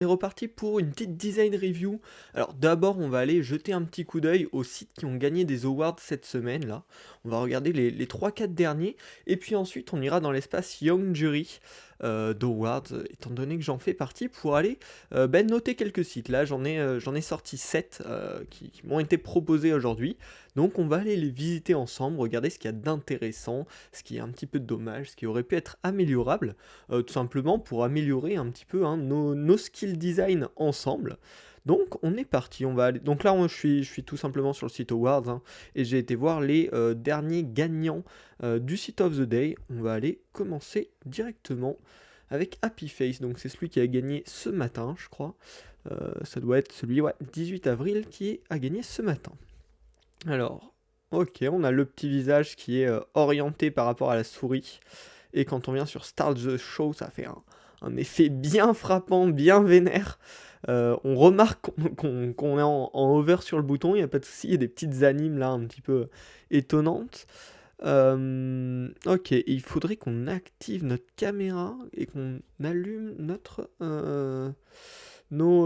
On est reparti pour une petite design review. Alors d'abord, on va aller jeter un petit coup d'œil aux sites qui ont gagné des awards cette semaine là. On va regarder les 3-4 derniers et puis ensuite on ira dans l'espace Young Jury d'Awards, étant donné que j'en fais partie, pour aller noter quelques sites. Là j'en ai sorti 7 qui m'ont été proposés aujourd'hui. Donc on va aller les visiter ensemble, regarder ce qu'il y a d'intéressant, ce qui est un petit peu dommage, ce qui aurait pu être améliorable, tout simplement pour améliorer un petit peu hein, nos skill design ensemble. Donc on est parti, on va aller. Donc là je suis tout simplement sur le site Awards hein, et j'ai été voir les derniers gagnants du site of the day. On va aller commencer directement avec Happy Face. Donc c'est celui qui a gagné ce matin, je crois. Ça doit être celui, ouais, 18 avril qui a gagné ce matin. Alors, ok, on a le petit visage qui est orienté par rapport à la souris. Et quand on vient sur Start the Show, ça fait un effet bien frappant, bien vénère. On remarque qu'on est en hover sur le bouton, il n'y a pas de souci, il y a des petites animes là un petit peu étonnantes. Ok, il faudrait qu'on active notre caméra et qu'on allume nos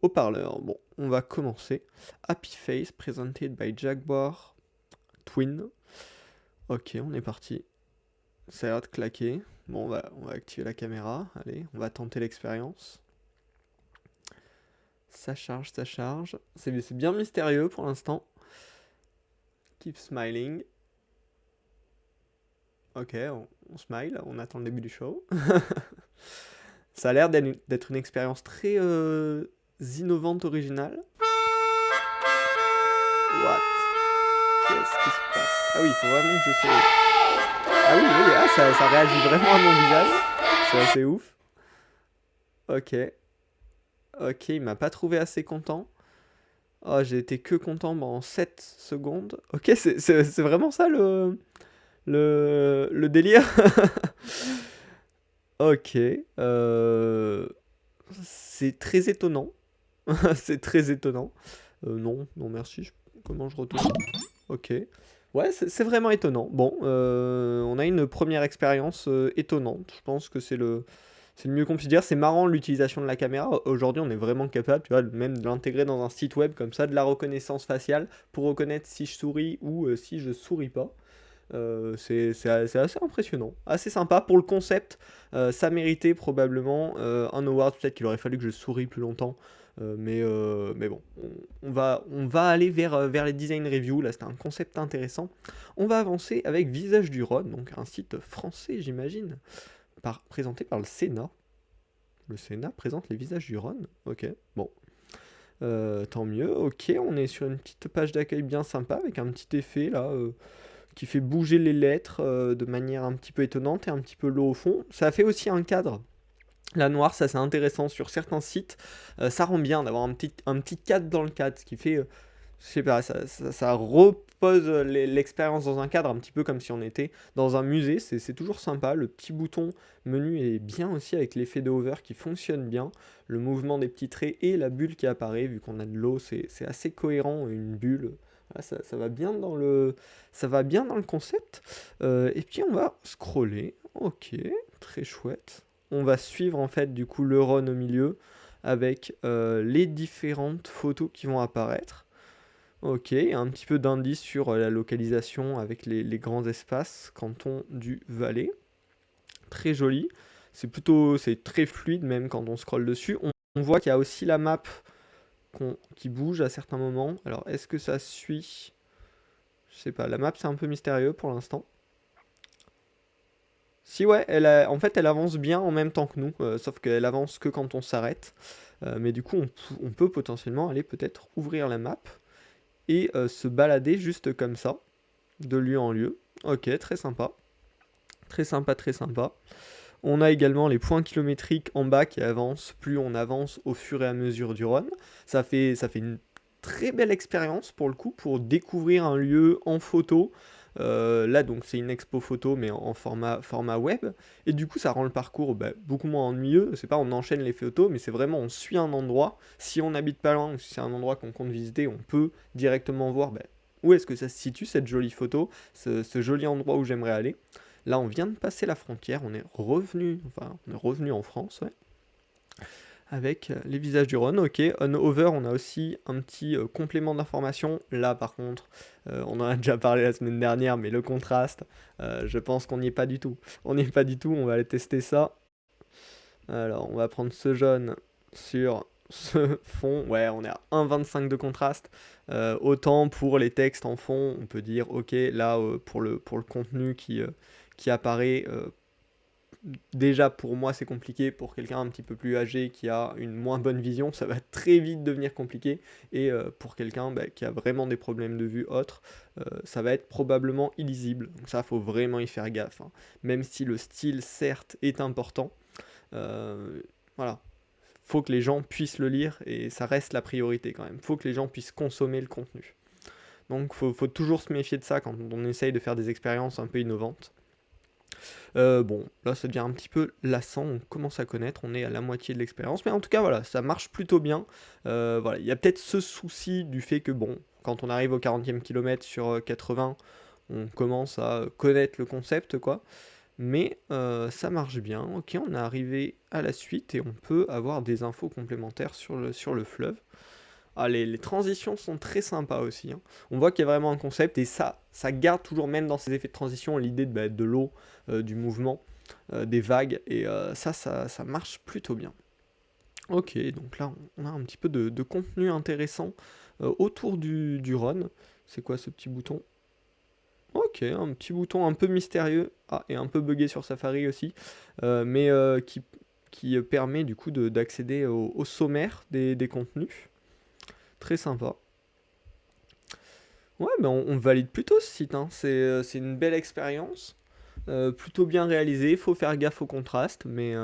haut-parleurs. Bon, on va commencer. Happy Face, presented by Jaguar Twin. Ok, on est parti. Ça a l'air de claquer. Bon, on va activer la caméra. Allez, on va tenter l'expérience. Ça charge, ça charge. C'est bien mystérieux pour l'instant. Keep smiling. Ok, on smile, on attend le début du show. Ça a l'air d'être une expérience très innovante, originale. What? Qu'est-ce qui se passe? Ah oui, il faut vraiment que je souris. Ah oui, oui, ah, ça réagit vraiment à mon visage. C'est assez ouf. Ok. Ok, il m'a pas trouvé assez content. Oh, j'ai été que content pendant 7 secondes. Ok, c'est vraiment ça le délire. Ok. C'est très étonnant. C'est très étonnant. Non, non merci. Comment je retourne? Ok. Ouais, c'est vraiment étonnant. Bon, on a une première expérience étonnante. Je pense que c'est le mieux qu'on puisse dire. C'est marrant l'utilisation de la caméra. Aujourd'hui, on est vraiment capable, tu vois, même de l'intégrer dans un site web comme ça, de la reconnaissance faciale pour reconnaître si je souris ou si je souris pas. C'est assez impressionnant, assez sympa pour le concept. Ça méritait probablement un award. Peut-être qu'il aurait fallu que je souris plus longtemps. Mais bon, on va aller vers les design reviews. Là, c'était un concept intéressant. On va avancer avec Visage du Rhône, donc un site français, j'imagine, présenté par le Sénat. Le Sénat présente les Visages du Rhône. Ok, bon. Tant mieux. Ok, on est sur une petite page d'accueil bien sympa avec un petit effet là qui fait bouger les lettres de manière un petit peu étonnante et un petit peu low au fond. Ça fait aussi un cadre. La noire, ça c'est intéressant sur certains sites. Ça rend bien d'avoir un petit cadre dans le cadre, ce qui fait, je sais pas, ça repose l'expérience dans un cadre, un petit peu comme si on était dans un musée. C'est toujours sympa. Le petit bouton menu est bien aussi avec l'effet de hover qui fonctionne bien. Le mouvement des petits traits et la bulle qui apparaît, vu qu'on a de l'eau, c'est assez cohérent. Une bulle, voilà, ça va bien dans le concept. Et puis on va scroller. Ok, très chouette. On va suivre en fait du coup le run au milieu avec les différentes photos qui vont apparaître. Ok, un petit peu d'indice sur la localisation avec les grands espaces, canton du Valais. Très joli. C'est très fluide même quand on scrolle dessus. On voit qu'il y a aussi la map qui bouge à certains moments. Alors est-ce que ça suit? Je sais pas, la map c'est un peu mystérieux pour l'instant. Si ouais, en fait elle avance bien en même temps que nous, sauf qu'elle avance que quand on s'arrête. Mais du coup on peut potentiellement aller peut-être ouvrir la map et se balader juste comme ça, de lieu en lieu. Ok, très sympa. Très sympa, très sympa. On a également les points kilométriques en bas qui avancent, plus on avance au fur et à mesure du run. Ça fait une très belle expérience pour le coup, pour découvrir un lieu en photo. Là donc c'est une expo photo mais en format web. Et du coup ça rend le parcours beaucoup moins ennuyeux. C'est pas on enchaîne les photos mais c'est vraiment on suit un endroit. Si on n'habite pas loin ou si c'est un endroit qu'on compte visiter, on peut directement voir où est-ce que ça se situe cette jolie photo, ce joli endroit où j'aimerais aller. Là, on vient de passer la frontière, on est revenu en France, ouais. avec les visages du Ron. Ok, on over, on a aussi un petit complément d'information. Là, par contre, on en a déjà parlé la semaine dernière, mais le contraste, je pense qu'on n'y est pas du tout. On n'y est pas du tout, on va aller tester ça. Alors, on va prendre ce jaune sur ce fond. Ouais, on est à 1,25 de contraste. Autant pour les textes en fond, on peut dire, ok, là, pour le contenu qui apparaît, déjà pour moi c'est compliqué, pour quelqu'un un petit peu plus âgé qui a une moins bonne vision, ça va très vite devenir compliqué. Et pour quelqu'un qui a vraiment des problèmes de vue autres, ça va être probablement illisible. Donc ça, faut vraiment y faire gaffe, hein. Même si le style, certes, est important, voilà, faut que les gens puissent le lire et ça reste la priorité quand même. Faut que les gens puissent consommer le contenu. Donc faut toujours se méfier de ça quand on essaye de faire des expériences un peu innovantes. Bon, là ça devient un petit peu lassant, on commence à connaître, on est à la moitié de l'expérience, mais en tout cas voilà, ça marche plutôt bien. Voilà, il y a peut-être ce souci du fait que bon, quand on arrive au 40e kilomètre sur 80, on commence à connaître le concept quoi. Mais ça marche bien. Ok, on est arrivé à la suite et on peut avoir des infos complémentaires sur le fleuve. Ah, les transitions sont très sympas aussi, hein. On voit qu'il y a vraiment un concept et ça garde toujours, même dans ces effets de transition, l'idée de l'eau, du mouvement, des vagues. Et ça marche plutôt bien. Ok, donc là on a un petit peu de contenu intéressant autour du Rhône. C'est quoi ce petit bouton? Ok, un petit bouton un peu mystérieux, ah, et un peu buggé sur Safari aussi, mais qui permet du coup d'accéder au sommaire des contenus. Très sympa. Ouais, ben on valide plutôt ce site, hein. C'est une belle expérience, plutôt bien réalisée, faut faire gaffe au contraste, mais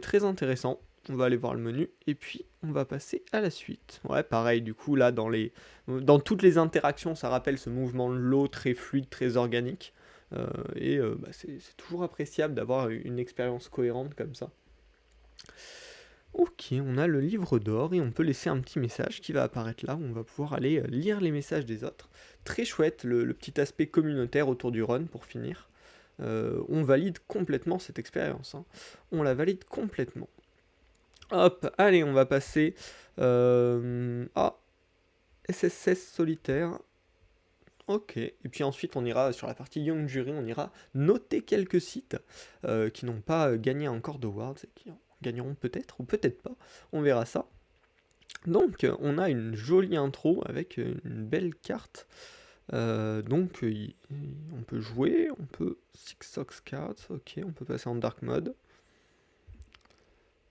très intéressant. On va aller voir le menu et puis on va passer à la suite. Ouais, pareil, du coup, là, dans toutes les interactions, ça rappelle ce mouvement de l'eau très fluide, très organique. C'est toujours appréciable d'avoir une expérience cohérente comme ça. Ok, on a le livre d'or et on peut laisser un petit message qui va apparaître là où on va pouvoir aller lire les messages des autres. Très chouette, le petit aspect communautaire autour du run pour finir. On valide complètement cette expérience, hein. On la valide complètement. Hop, allez, on va passer à SSS solitaire. Ok, et puis ensuite on ira sur la partie Young Jury, on ira noter quelques sites qui n'ont pas gagné encore d'awards et qui en gagneront peut-être ou peut-être pas, on verra ça. Donc on a une jolie intro avec une belle carte. On peut jouer, on peut Six Socks Cards, ok, on peut passer en Dark Mode.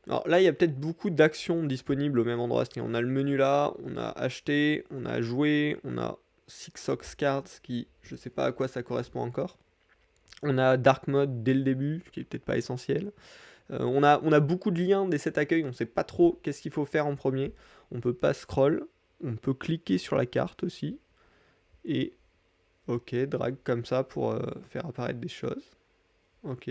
Alors là, il y a peut-être beaucoup d'actions disponibles au même endroit. On a le menu là, on a acheté, on a joué, on a Six Socks Cards qui, je sais pas à quoi ça correspond encore. On a Dark Mode dès le début, ce qui est peut-être pas essentiel. On a beaucoup de liens des 7 accueils, on sait pas trop qu'est-ce qu'il faut faire en premier. On peut pas scroll, on peut cliquer sur la carte aussi. Et ok, drag comme ça pour faire apparaître des choses. Ok.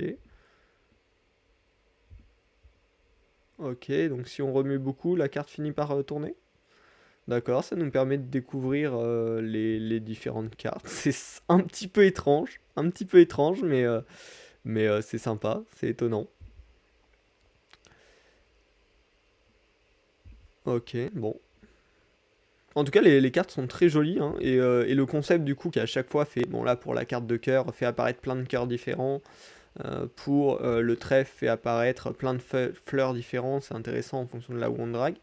Ok, donc si on remue beaucoup, la carte finit par tourner. D'accord, ça nous permet de découvrir les différentes cartes. C'est un petit peu étrange, mais c'est sympa, c'est étonnant. Ok, bon. En tout cas, les cartes sont très jolies, hein, et le concept du coup qui à chaque fois fait, bon là pour la carte de cœur, fait apparaître plein de cœurs différents, pour le trèfle fait apparaître plein de fleurs différentes, c'est intéressant en fonction de là où on drague.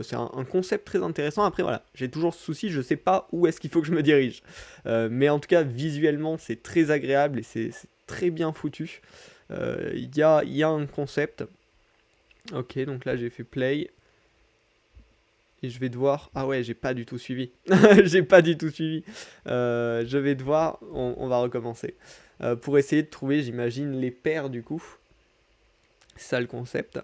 C'est un concept très intéressant. Après voilà, j'ai toujours ce souci, je sais pas où est-ce qu'il faut que je me dirige. Mais en tout cas, visuellement, c'est très agréable et c'est très bien foutu. Il y a un concept. Ok, donc là j'ai fait play. Et je vais devoir... Ah ouais, j'ai pas du tout suivi. J'ai pas du tout suivi. Je vais devoir... On va recommencer. Pour essayer de trouver, j'imagine, les paires du coup. C'est ça le concept.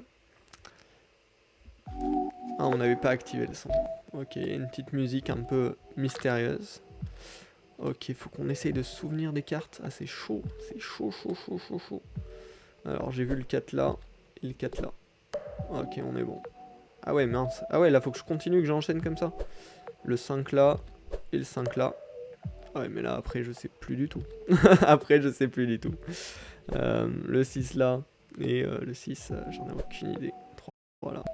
Ah, on n'avait pas activé le son. Ok, une petite musique un peu mystérieuse. Ok, faut qu'on essaye de se souvenir des cartes. Ah, c'est chaud. C'est chaud, chaud, chaud, chaud, chaud. Alors, j'ai vu le 4 là et le 4 là. Ok, on est bon. Ah ouais, mince. Ah ouais, là, faut que je continue, que j'enchaîne comme ça. Le 5 là et le 5 là. Ah ouais, mais là, après, je sais plus du tout. Après, je sais plus du tout. Le 6 là et le 6, j'en ai aucune idée. Voilà.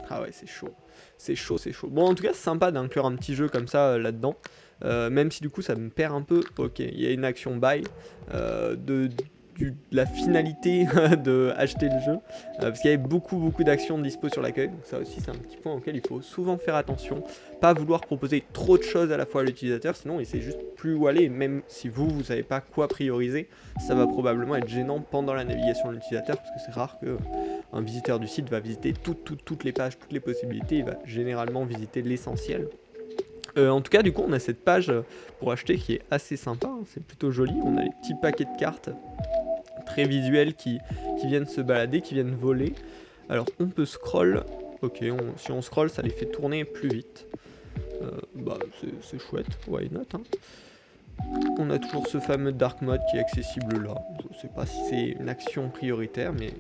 Ah ouais, c'est chaud. C'est chaud, c'est chaud. Bon, en tout cas, c'est sympa d'inclure un petit jeu comme ça là-dedans. Même si du coup, ça me perd un peu. Ok, il y a une action buy de la finalité de acheter le jeu. Parce qu'il y avait beaucoup d'actions dispo sur l'accueil. Donc ça aussi, c'est un petit point auquel il faut souvent faire attention. Pas vouloir proposer trop de choses à la fois à l'utilisateur, sinon il sait juste plus où aller. Même si vous savez pas quoi prioriser, ça va probablement être gênant pendant la navigation de l'utilisateur. Parce que c'est rare que un visiteur du site va visiter toutes les pages, toutes les possibilités. Il va généralement visiter l'essentiel. En tout cas, du coup, on a cette page pour acheter qui est assez sympa. Hein, c'est plutôt joli. On a les petits paquets de cartes très visuels qui viennent se balader, qui viennent voler. Alors, on peut scroll. Ok, si on scroll, ça les fait tourner plus vite. Bah, c'est chouette. Why not, hein. On a toujours ce fameux dark mode qui est accessible là. Je sais pas si c'est une action prioritaire, mais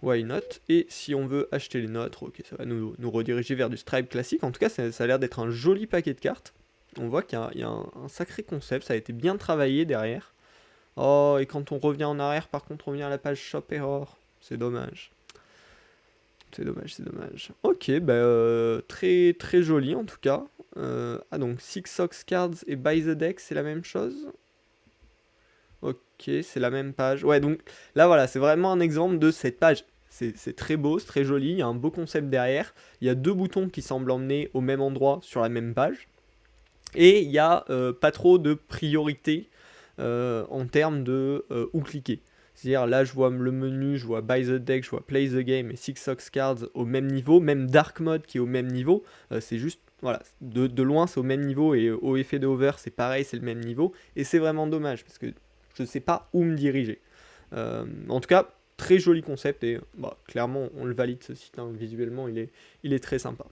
why not. Et si on veut acheter les nôtres, ok, ça va nous rediriger vers du Stripe classique. En tout cas, ça a l'air d'être un joli paquet de cartes. On voit qu'il y a un sacré concept, ça a été bien travaillé derrière. Oh, et quand on revient en arrière, par contre, on revient à la page Shop Error. C'est dommage. C'est dommage, c'est dommage. Ok, bah très joli en tout cas. Ah donc, Six Socks Cards et Buy the Deck, c'est la même chose? Ok, c'est la même page. Ouais, donc là voilà, c'est vraiment un exemple de cette page. C'est très beau, c'est très joli, il y a un beau concept derrière. Il y a deux boutons qui semblent emmener au même endroit sur la même page. Et il n'y a pas trop de priorité en termes de où cliquer. C'est-à-dire là je vois le menu, je vois Buy the Deck, je vois Play the Game et Six Socks Cards au même niveau, même Dark Mode qui est au même niveau, c'est juste, voilà, de loin c'est au même niveau et au effet de hover c'est pareil, c'est le même niveau, et c'est vraiment dommage parce que je ne sais pas où me diriger. En tout cas, très joli concept et bah, clairement on le valide ce site, hein, visuellement il est très sympa.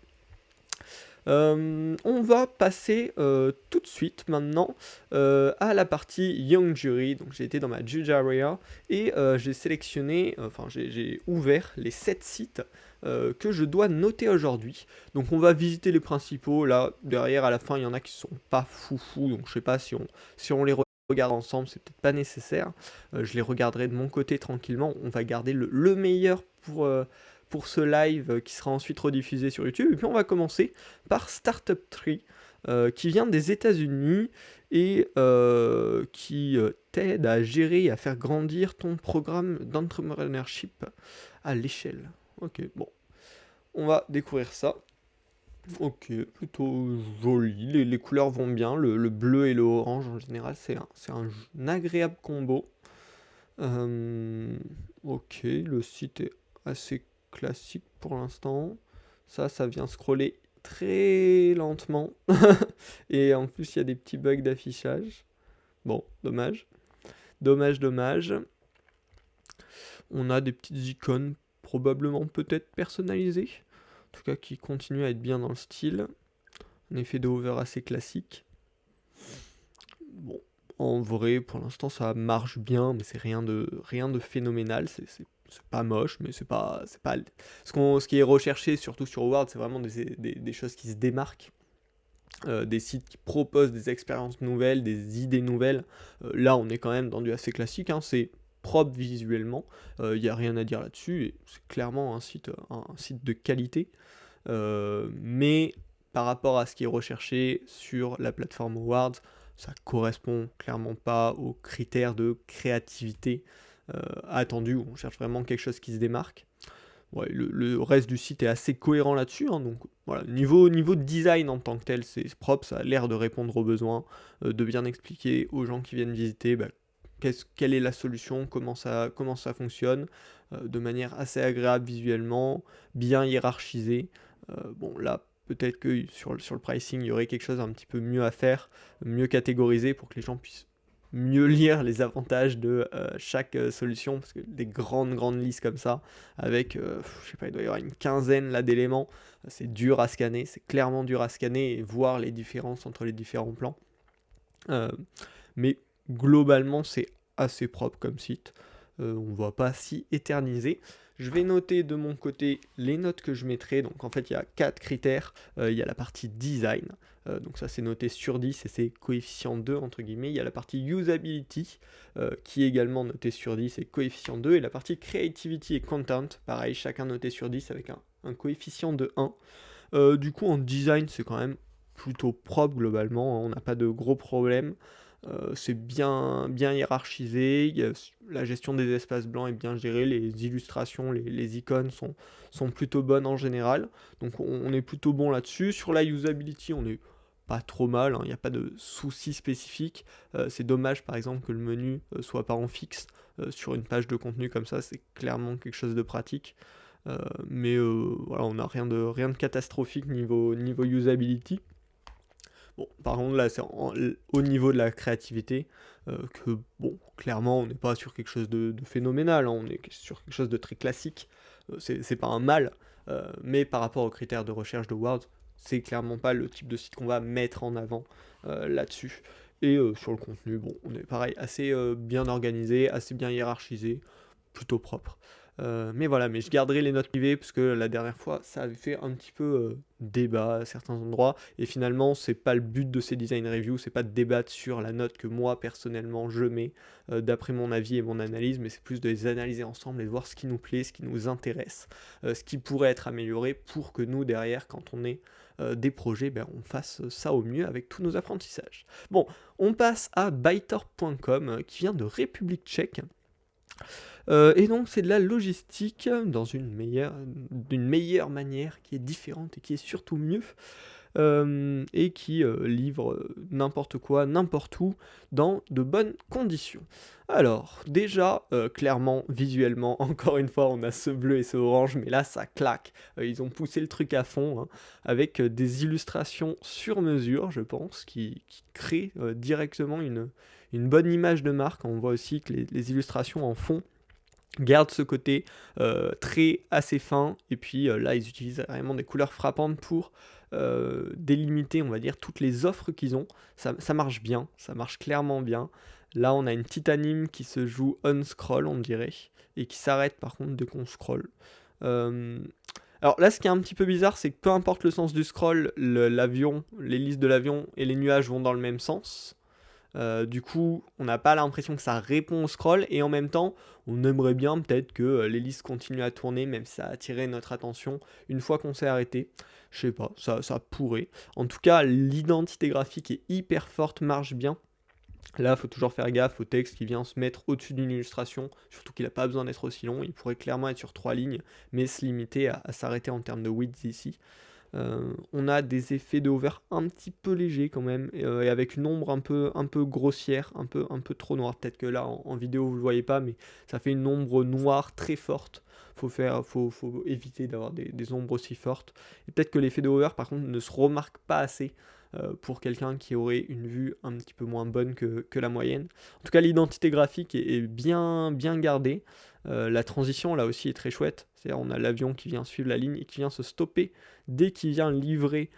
On va passer tout de suite maintenant à la partie Young Jury. Donc j'ai été dans ma Judge Area et j'ai sélectionné, enfin j'ai ouvert les 7 sites que je dois noter aujourd'hui. Donc on va visiter les principaux. Là derrière à la fin il y en a qui sont pas foufou, donc je sais pas si on les regarde ensemble, c'est peut-être pas nécessaire. Je les regarderai de mon côté tranquillement. On va garder le meilleur pour ce live qui sera ensuite rediffusé sur YouTube. Et puis on va commencer par Startup Tree, qui vient des États-Unis et qui t'aide à gérer et à faire grandir ton programme d'entrepreneurship à l'échelle. Ok, bon, on va découvrir ça. Ok, plutôt joli, les couleurs vont bien, le bleu et le orange en général, c'est un agréable combo. Ok, le site est assez classique pour l'instant. Ça vient scroller très lentement. Et en plus, il y a des petits bugs d'affichage. Bon, dommage. Dommage. On a des petites icônes, probablement peut-être personnalisées. En tout cas, qui continuent à être bien dans le style. Un effet de hover assez classique. Bon, en vrai, pour l'instant, ça marche bien, mais c'est rien de phénoménal. C'est pas moche, mais c'est pas ce qui est recherché, surtout sur Word, c'est vraiment des choses qui se démarquent. Des sites qui proposent des expériences nouvelles, des idées nouvelles. Là, on est quand même dans du assez classique, hein, c'est propre visuellement, il n'y a rien à dire là-dessus, et c'est clairement un site de qualité. Mais par rapport à ce qui est recherché sur la plateforme Awards, ça correspond clairement pas aux critères de créativité attendus. On cherche vraiment quelque chose qui se démarque. Ouais, le reste du site est assez cohérent là-dessus, hein, donc voilà, niveau de design en tant que tel, c'est propre, ça a l'air de répondre aux besoins, de bien expliquer aux gens qui viennent visiter bah, quelle est la solution, comment ça fonctionne, de manière assez agréable visuellement, bien hiérarchisée. Bon, là, peut-être que sur le pricing, il y aurait quelque chose un petit peu mieux à faire, mieux catégorisé pour que les gens puissent mieux lire les avantages de chaque solution, parce que des grandes listes comme ça, avec, je sais pas, il doit y avoir une quinzaine là d'éléments, c'est dur à scanner, c'est clairement dur à scanner et voir les différences entre les différents plans. Mais globalement, c'est assez propre comme site. On ne va pas s'y éterniser. je vais noter de mon côté les notes que je mettrai. Donc en fait, il y a 4 critères. Il y a la partie design. Donc ça, c'est noté sur 10 et c'est coefficient 2, entre guillemets. Il y a la partie usability, qui est également noté sur 10 et coefficient 2. Et la partie creativity et content, pareil, chacun noté sur 10 avec un coefficient de 1. Du coup, en design, c'est quand même plutôt propre globalement, hein, on n'a pas de gros problèmes. C'est bien hiérarchisé, la gestion des espaces blancs est bien gérée, les illustrations, les icônes sont plutôt bonnes en général, donc on est plutôt bon là-dessus. Sur la usability, on est pas trop mal, il n'y a pas de soucis spécifiques. C'est dommage par exemple que le menu soit pas en fixe sur une page de contenu comme ça, c'est clairement quelque chose de pratique. Mais voilà, on n'a rien de catastrophique niveau usability. Bon, par contre, là, c'est au niveau de la créativité que, bon, clairement, on n'est pas sur quelque chose de phénoménal, hein, on est sur quelque chose de très classique. C'est pas un mal, mais par rapport aux critères de recherche de Word, c'est clairement pas le type de site qu'on va mettre en avant là-dessus. Et sur le contenu, bon, on est pareil, assez bien organisé, assez bien hiérarchisé, plutôt propre. Mais voilà, mais je garderai les notes privées parce que la dernière fois, ça avait fait un petit peu débat à certains endroits. Et finalement, c'est pas le but de ces design reviews, c'est pas de débattre sur la note que moi personnellement je mets d'après mon avis et mon analyse, mais c'est plus de les analyser ensemble et de voir ce qui nous plaît, ce qui nous intéresse, ce qui pourrait être amélioré pour que nous derrière, quand on ait des projets, ben, on fasse ça au mieux avec tous nos apprentissages. Bon, on passe à Bytor.com qui vient de République tchèque. Et donc c'est de la logistique dans d'une meilleure manière qui est différente et qui est surtout mieux, et qui livre n'importe quoi, n'importe où, dans de bonnes conditions. Alors, déjà, clairement, visuellement, encore une fois, on a ce bleu et ce orange, mais là, ça claque. Ils ont poussé le truc à fond, hein, avec des illustrations sur mesure, je pense, qui créent directement une bonne image de marque. On voit aussi que les illustrations en fond garde ce côté très assez fin, et puis là ils utilisent vraiment des couleurs frappantes pour délimiter, on va dire, toutes les offres qu'ils ont. Ça marche bien, ça marche clairement bien. Là on a une petite anime qui se joue on scroll, on dirait, et qui s'arrête par contre dès qu'on scroll. Alors là, ce qui est un petit peu bizarre, c'est que peu importe le sens du scroll, l'avion, l'hélice de l'avion et les nuages vont dans le même sens. Du coup, on n'a pas l'impression que ça répond au scroll, et en même temps, on aimerait bien peut-être que l'hélice continue à tourner, même si ça a attiré notre attention une fois qu'on s'est arrêté. Je sais pas, ça pourrait. En tout cas, l'identité graphique est hyper forte, marche bien. Là, il faut toujours faire gaffe au texte qui vient se mettre au-dessus d'une illustration, surtout qu'il n'a pas besoin d'être aussi long, il pourrait clairement être sur 3 lignes, mais se limiter à s'arrêter en termes de width ici. On a des effets de hover un petit peu légers quand même, et avec une ombre un peu grossière, un peu trop noire. Peut-être que là en vidéo vous le voyez pas, mais ça fait une ombre noire très forte. Faut éviter d'avoir des ombres aussi fortes. Et peut-être que l'effet de hover par contre ne se remarque pas assez pour quelqu'un qui aurait une vue un petit peu moins bonne que la moyenne. En tout cas, l'identité graphique est bien gardée. La transition là aussi est très chouette. C'est-à-dire on a l'avion qui vient suivre la ligne et qui vient se stopper dès qu'il vient livrer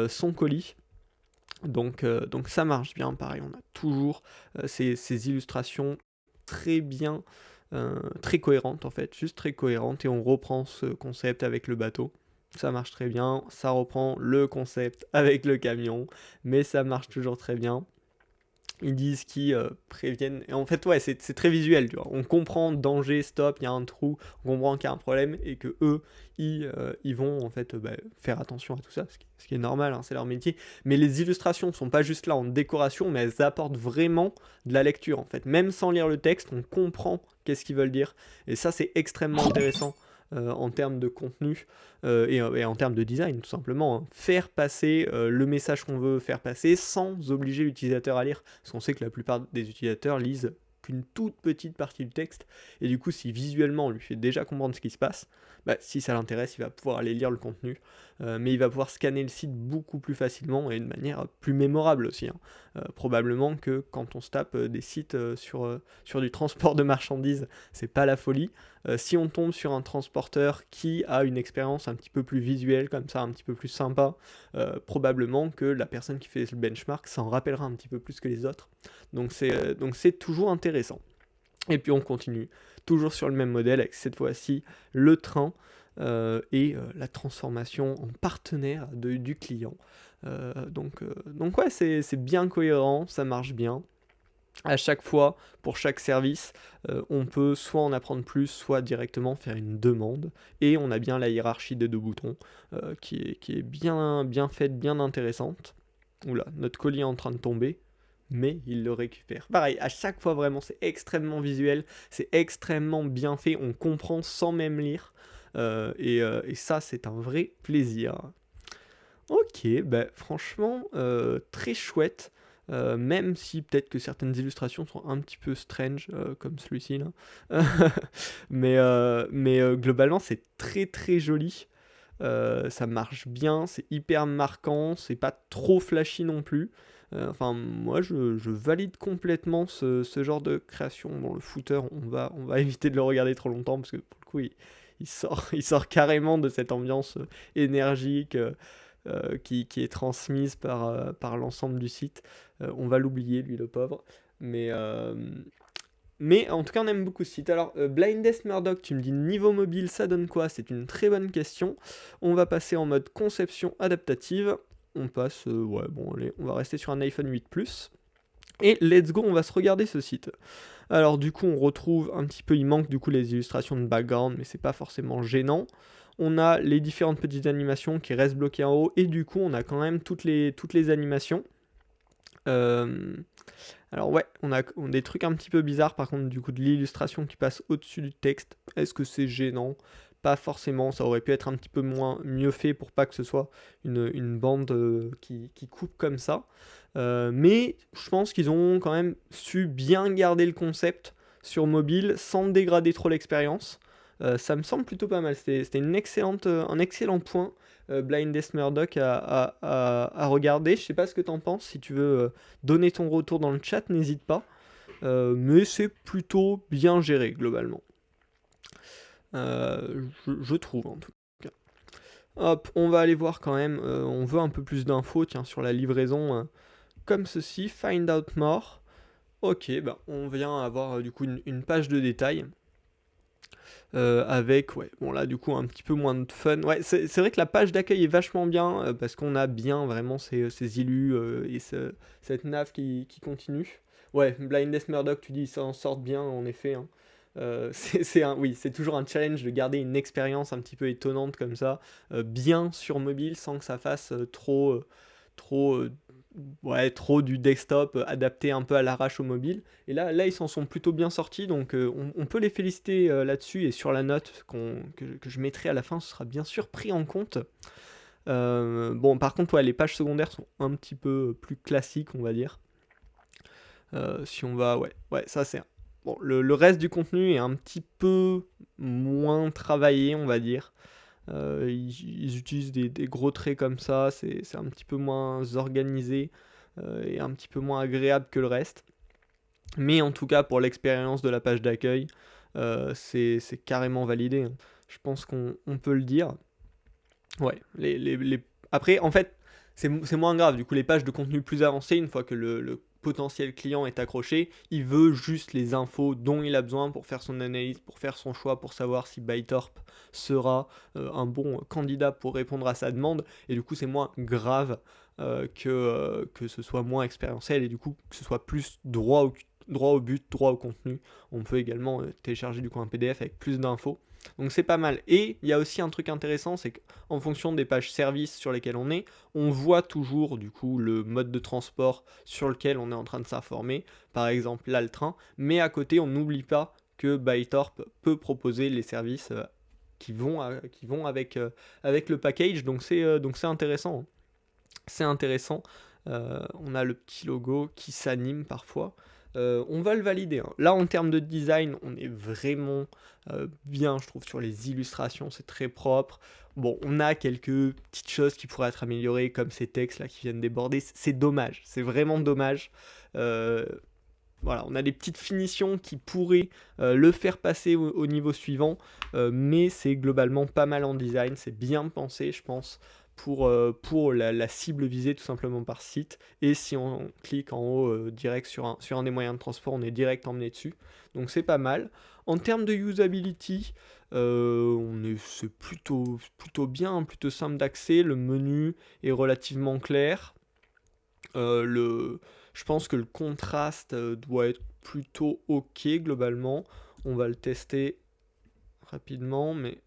son colis. Donc ça marche bien. Pareil, on a toujours ces illustrations très bien, très cohérentes en fait, juste très cohérentes, et on reprend ce concept avec le bateau. Ça marche très bien, ça reprend le concept avec le camion, mais ça marche toujours très bien. Ils disent qu'ils préviennent. Et en fait, ouais, c'est très visuel, tu vois. On comprend danger, stop, il y a un trou, on comprend qu'il y a un problème, et que eux, ils vont en fait faire attention à tout ça, ce qui est normal, hein, c'est leur métier. Mais les illustrations sont pas juste là en décoration, mais elles apportent vraiment de la lecture en fait. Même sans lire le texte, on comprend qu'est-ce qu'ils veulent dire. Et ça, c'est extrêmement intéressant. En termes de contenu et en termes de design tout simplement, hein. Faire passer le message qu'on veut faire passer sans obliger l'utilisateur à lire, parce qu'on sait que la plupart des utilisateurs lisent qu'une toute petite partie du texte, et du coup si visuellement on lui fait déjà comprendre ce qui se passe, bah, si ça l'intéresse il va pouvoir aller lire le contenu, mais il va pouvoir scanner le site beaucoup plus facilement et de manière plus mémorable aussi, hein. Probablement que quand on se tape des sites sur du transport de marchandises, c'est pas la folie. Si on tombe sur un transporteur qui a une expérience un petit peu plus visuelle comme ça, un petit peu plus sympa, probablement que la personne qui fait le benchmark s'en rappellera un petit peu plus que les autres. Donc c'est toujours intéressant. Et puis on continue toujours sur le même modèle, avec cette fois-ci le train et la transformation en partenaire du client. Donc ouais, c'est bien cohérent, ça marche bien. À chaque fois, pour chaque service, on peut soit en apprendre plus, soit directement faire une demande. Et on a bien la hiérarchie des deux boutons qui est bien faite, bien intéressante. Oula, notre colis est en train de tomber, mais il le récupère. Pareil, à chaque fois vraiment, c'est extrêmement visuel, c'est extrêmement bien fait, on comprend sans même lire. Et ça, c'est un vrai plaisir. Ok, bah franchement, très chouette. Même si peut-être que certaines illustrations sont un petit peu strange, comme celui-ci là. Mais globalement, c'est très très joli. Ça marche bien, c'est hyper marquant, c'est pas trop flashy non plus. Enfin, moi je valide complètement ce genre de création. Bon, le footer, on va éviter de le regarder trop longtemps parce que pour le coup, il sort carrément de cette ambiance énergique. Qui est transmise par l'ensemble du site. On va l'oublier, lui, le pauvre. Mais en tout cas, on aime beaucoup ce site. Alors, Blindest Murdoch, tu me dis niveau mobile, ça donne quoi? C'est une très bonne question. On va passer en mode conception adaptative. On passe, ouais, bon, allez, on va rester sur un iPhone 8 Plus. Et let's go, on va se regarder ce site. Alors du coup, on retrouve un petit peu, il manque du coup les illustrations de background, mais c'est pas forcément gênant. On a les différentes petites animations qui restent bloquées en haut, et du coup, on a quand même toutes les animations. Alors ouais, on a des trucs un petit peu bizarres, par contre, du coup, de l'illustration qui passe au-dessus du texte. Est-ce que c'est gênant? Pas forcément, ça aurait pu être un petit peu mieux fait pour pas que ce soit une bande qui coupe comme ça. Mais je pense qu'ils ont quand même su bien garder le concept sur mobile sans dégrader trop l'expérience. Ça me semble plutôt pas mal. C'était un excellent point, Blindest Murdoch à regarder. Je sais pas ce que t'en penses. Si tu veux donner ton retour dans le chat, n'hésite pas. Mais c'est plutôt bien géré globalement. Je trouve en tout cas. Hop, on va aller voir quand même. On veut un peu plus d'infos sur la livraison. Comme ceci, find out more. Ok, bah on vient avoir du coup une page de détails. Avec, ouais, bon là du coup un petit peu moins de fun. Ouais, c'est vrai que la page d'accueil est vachement bien parce qu'on a bien vraiment ces illus et cette nave qui continue. Ouais, Blindest Murdoch, tu dis, ils s'en sortent bien en effet, hein. Oui, c'est toujours un challenge de garder une expérience un petit peu étonnante comme ça, bien sur mobile sans que ça fasse trop, ouais, trop du desktop adapté un peu à l'arrache au mobile. Et là ils s'en sont plutôt bien sortis, donc on peut les féliciter là-dessus, et sur la note que je mettrai à la fin, ce sera bien sûr pris en compte. Bon, par contre, ouais, les pages secondaires sont un petit peu plus classiques, on va dire. Si on va, ouais, ça c'est... Bon, le reste du contenu est un petit peu moins travaillé, on va dire. Ils utilisent des gros traits comme ça, c'est un petit peu moins organisé et un petit peu moins agréable que le reste. Mais en tout cas, pour l'expérience de la page d'accueil, c'est carrément validé, hein. Je pense qu'on peut le dire. Ouais, après, en fait, c'est moins grave. Du coup, les pages de contenu plus avancées, une fois que le potentiel client est accroché, il veut juste les infos dont il a besoin pour faire son analyse, pour faire son choix, pour savoir si ByteDorp sera un bon candidat pour répondre à sa demande. Et du coup, c'est moins grave que ce soit moins expérientiel, et du coup, que ce soit plus droit au but, droit au contenu. On peut également télécharger du coup un PDF avec plus d'infos. Donc c'est pas mal. Et il y a aussi un truc intéressant, c'est qu'en fonction des pages services sur lesquelles on voit toujours du coup le mode de transport sur lequel on est en train de s'informer. Par exemple là, le train. Mais à côté, on n'oublie pas que ByteDorp peut proposer les services qui vont avec le package. Donc c'est intéressant, hein. C'est intéressant. On a le petit logo qui s'anime parfois. On va le valider, hein. Là, en termes de design, on est vraiment bien, je trouve, sur les illustrations. C'est très propre. Bon, on a quelques petites choses qui pourraient être améliorées, comme ces textes là qui viennent déborder. C'est dommage, c'est vraiment dommage. Voilà, on a des petites finitions qui pourraient le faire passer au niveau suivant, mais c'est globalement pas mal en design. C'est bien pensé, je pense, pour la cible visée tout simplement par site. Et si on clique en haut direct sur un des moyens de transport, on est direct emmené dessus. Donc c'est pas mal. En termes de usability, c'est plutôt bien, plutôt simple d'accès. Le menu est relativement clair. Je pense que le contraste doit être plutôt ok globalement. On va le tester rapidement, mais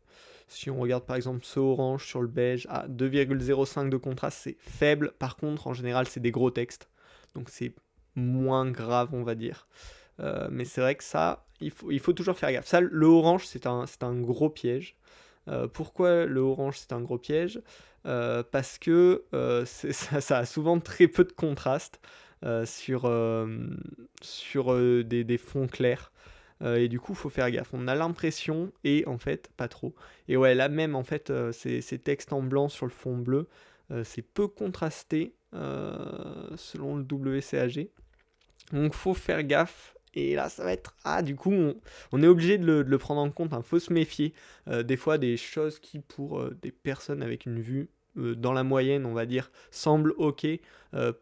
si on regarde par exemple ce orange sur le beige, à 2,05 de contraste, c'est faible. Par contre, en général, c'est des gros textes. Donc c'est moins grave, on va dire. Mais c'est vrai que ça, il faut toujours faire gaffe. Ça, le orange, c'est un gros piège. Pourquoi le orange, c'est un gros piège? Parce que ça a souvent très peu de contraste sur des fonds clairs. Et du coup, il faut faire gaffe. On a l'impression, et en fait, pas trop. Et ouais, là même, en fait, ces textes en blanc sur le fond bleu, c'est peu contrasté selon le WCAG. Donc, faut faire gaffe. Et là, ça va être... Ah, du coup, on est obligé de le prendre en compte. Il faut se méfier. Des fois, des choses qui, pour des personnes avec une vue dans la moyenne, on va dire, semblent ok,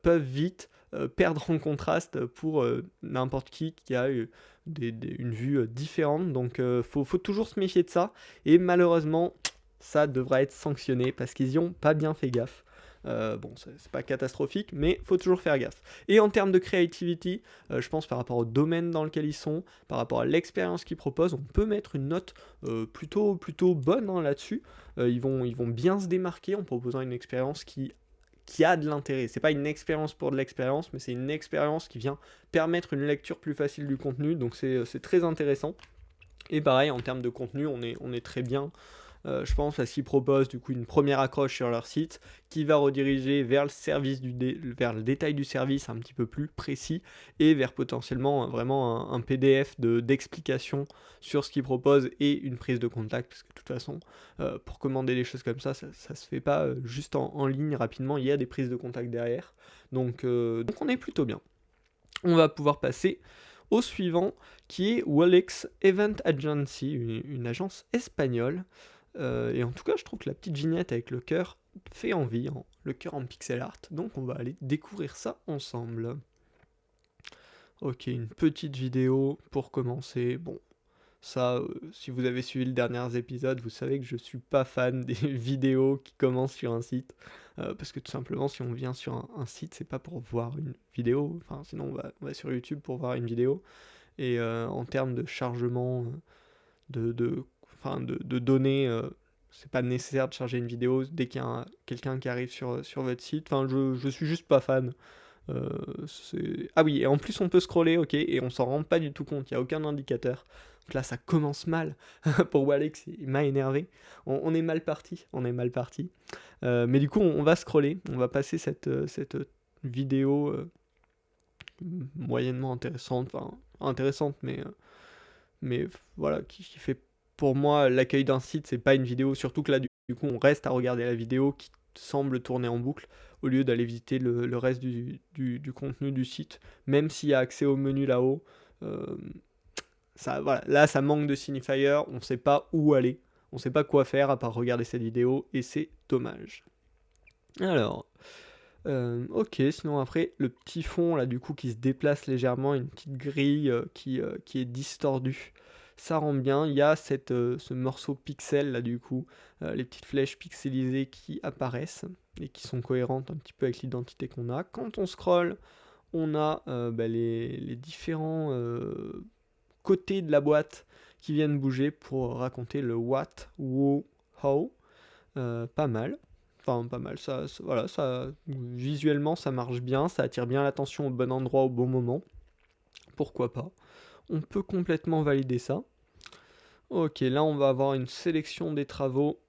peuvent vite perdre en contraste pour n'importe qui a une vue différente. Donc, faut toujours se méfier de ça. Et malheureusement, ça devra être sanctionné parce qu'ils y ont pas bien fait gaffe. Bon, c'est pas catastrophique, mais faut toujours faire gaffe. Et en termes de creativity, je pense par rapport au domaine dans lequel ils sont, par rapport à l'expérience qu'ils proposent, on peut mettre une note plutôt bonne hein, là-dessus. Ils vont bien se démarquer en proposant une expérience qui a de l'intérêt. C'est pas une expérience pour de l'expérience, mais c'est une expérience qui vient permettre une lecture plus facile du contenu, donc c'est très intéressant. Et pareil, en termes de contenu, on est très bien. Je pense parce qu'ils proposent du coup une première accroche sur leur site qui va rediriger vers vers le détail du service un petit peu plus précis et vers potentiellement vraiment un PDF d'explication sur ce qu'ils proposent et une prise de contact parce que de toute façon pour commander des choses comme ça se fait pas juste en ligne rapidement, il y a des prises de contact derrière donc on est plutôt bien. On va pouvoir passer au suivant qui est Wallex Event Agency, une agence espagnole. Et en tout cas, je trouve que la petite vignette avec le cœur fait envie, hein, le cœur en pixel art. Donc on va aller découvrir ça ensemble. Ok, une petite vidéo pour commencer. Bon, ça, si vous avez suivi le dernier épisode, vous savez que je suis pas fan des vidéos qui commencent sur un site. Parce que tout simplement, si on vient sur un site, c'est pas pour voir une vidéo. Enfin, sinon, on va sur YouTube pour voir une vidéo. Et en termes de chargement de données, c'est pas nécessaire de charger une vidéo dès qu'il y a quelqu'un qui arrive sur votre site. Enfin, je suis juste pas fan. Ah oui, et en plus on peut scroller, ok, et on s'en rend pas du tout compte, il n'y a aucun indicateur. Donc là, ça commence mal. Pour Wallex, il m'a énervé. On est mal parti, mais du coup, on va scroller, on va passer cette vidéo moyennement intéressante, enfin intéressante, mais voilà, qui fait pour moi l'accueil d'un site, c'est pas une vidéo, surtout que là, du coup, on reste à regarder la vidéo qui semble tourner en boucle au lieu d'aller visiter le reste du contenu du site, même s'il y a accès au menu là-haut. Voilà, là, ça manque de signifier, on sait pas où aller, on sait pas quoi faire à part regarder cette vidéo, et c'est dommage. Alors, ok, sinon après, le petit fond là du coup qui se déplace légèrement, une petite grille qui est distordue, ça rend bien. Il y a ce morceau pixel là du coup, les petites flèches pixelisées qui apparaissent et qui sont cohérentes un petit peu avec l'identité qu'on a. Quand on scrolle, on a les différents côtés de la boîte qui viennent bouger pour raconter le what, who, how. Pas mal. Enfin, pas mal. Voilà, visuellement, ça marche bien. Ça attire bien l'attention au bon endroit, au bon moment. Pourquoi pas. On peut complètement valider ça. Ok, là, on va avoir une sélection des travaux.